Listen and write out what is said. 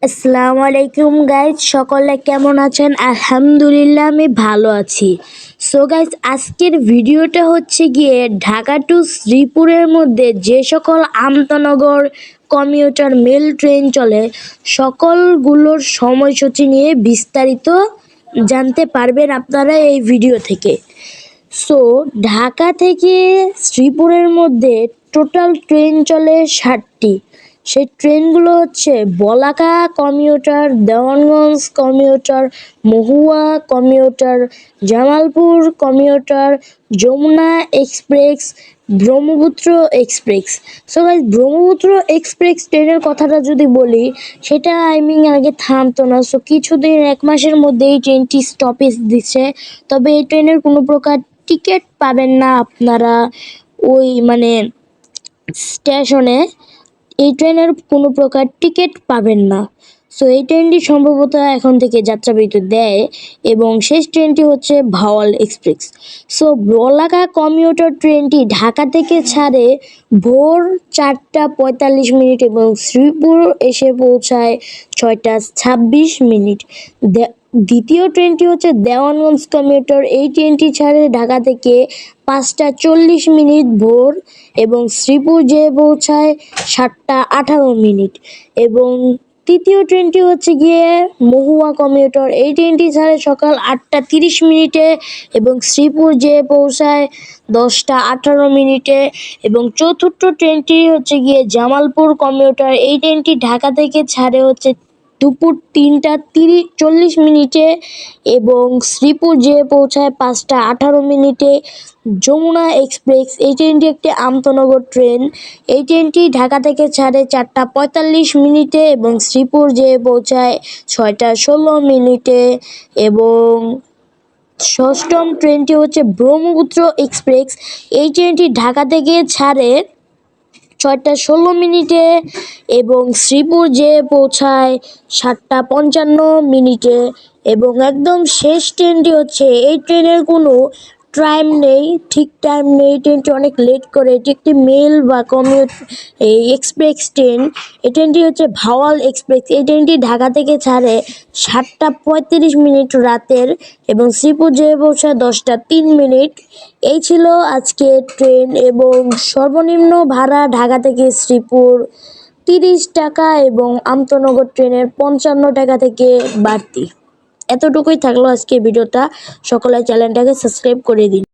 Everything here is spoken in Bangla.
আসসালামু আলাইকুম গাইজ, সকলে কেমন আছেন? আলহামদুলিল্লাহ আমি ভালো আছি। সো গাইজ, আজকের ভিডিওটা হচ্ছে গিয়ে ঢাকা টু শ্রীপুরের মধ্যে যে সকল আমতানগর কমিউটার মেল ট্রেন চলে সকলগুলোর সময়সূচি নিয়ে বিস্তারিত জানতে পারবেন আপনারা এই ভিডিও থেকে। সো ঢাকা থেকে শ্রীপুরের মধ্যে টোটাল ট্রেন চলে 60টি। সেই ট্রেনগুলো হচ্ছে Balaka commuter, Dewanganj commuter, Mohua commuter, Jamalpur commuter, Jamuna express, Brahmaputra express. So guys, Brahmaputra express ট্রেনের কথাটা যদি বলি, সেটা আগে থামতো না। সো কিছুদিন, 1 মাসের মধ্যে এই ট্রেনটি স্টপেজ দিচ্ছে। তবে এই ট্রেনের কোনো প্রকার টিকিট পাবেন না আপনারা ওই স্টেশনে। এই ট্রেনের কোনো প্রকার টিকিট পাবেন না। সো এই ট্রেনটি সম্ভবত এখন থেকে যাত্রাবিরতি দেয় এবং শেষ ট্রেনটি হচ্ছে ভাওয়াল এক্সপ্রেস। সো বলাকা কমিউটার ট্রেনটি ঢাকা থেকে ছাড়ে ভোর 4টা 45 মিনিট এবং শ্রীপুর এসে পৌঁছায় 6টা 26 মিনিট। দ্বিতীয় ট্রেনটি হচ্ছে দেওয়ানগঞ্জ কমিউটার। এই ট্রেনটি ছাড়ে ঢাকা থেকে 5টা 40 মিনিট ভোর এবং শ্রীপুর যেয়ে পৌঁছায় 7টা 18 মিনিট। এবং তৃতীয় ট্রেনটি হচ্ছে গিয়ে মহুয়া কমিউটার। এই ট্রেনটি ছাড়ে সকাল 8টা 30 মিনিটে এবং শ্রীপুর যেয়ে পৌঁছায় 10টা 18 মিনিটে। এবং চতুর্থ ট্রেনটি হচ্ছে গিয়ে জামালপুর কমিউটার। এই ট্রেনটি ঢাকা থেকে ছাড়ে হচ্ছে দুপুর 3টা 40 মিনিটে এবং শ্রীপুর যেয়ে পৌঁছায় 5টা 18 মিনিটে। যমুনা এক্সপ্রেস, এই ট্রেনটি একটি আমতনগর ট্রেন। এই ট্রেনটি ঢাকা থেকে ছাড়ে 4টা 45 মিনিটে এবং শ্রীপুর যেয়ে পৌঁছায় 6টা 16 মিনিটে। এবং ষষ্ঠম ট্রেনটি হচ্ছে ব্রহ্মপুত্র এক্সপ্রেস। এই ট্রেনটি ঢাকা থেকে ছাড়ে 6টা 16 মিনিটে এবং শ্রীপুর যেয়ে পৌঁছায় 7টা 55 মিনিটে। এবং একদম শেষ ট্রেনটি হচ্ছে, এই ট্রেনের কোনো টাইম নেই, ঠিক টাইম নেই, ট্রেনটি অনেক লেট করে। এটি একটি মেল বা এক্সপ্রেস ট্রেন। এই ট্রেনটি হচ্ছে ভাওয়াল এক্সপ্রেস। এই ট্রেনটি ঢাকা থেকে ছাড়ে 7টা 35 মিনিট রাতের এবং শ্রীপুর যেয়ে পৌঁছায় 10টা 3 মিনিট। এই ছিল আজকে ট্রেন। এবং সর্বনিম্ন ভাড়া ঢাকা থেকে শ্রীপুর 30 টাকা এবং আমতনগর ট্রেনের 55 টাকা থেকে বাড়তি। এতটুকুই থাকলো আজকে ভিডিওটা। সকলে চ্যানেলটাকে সাবস্ক্রাইব করে দিন।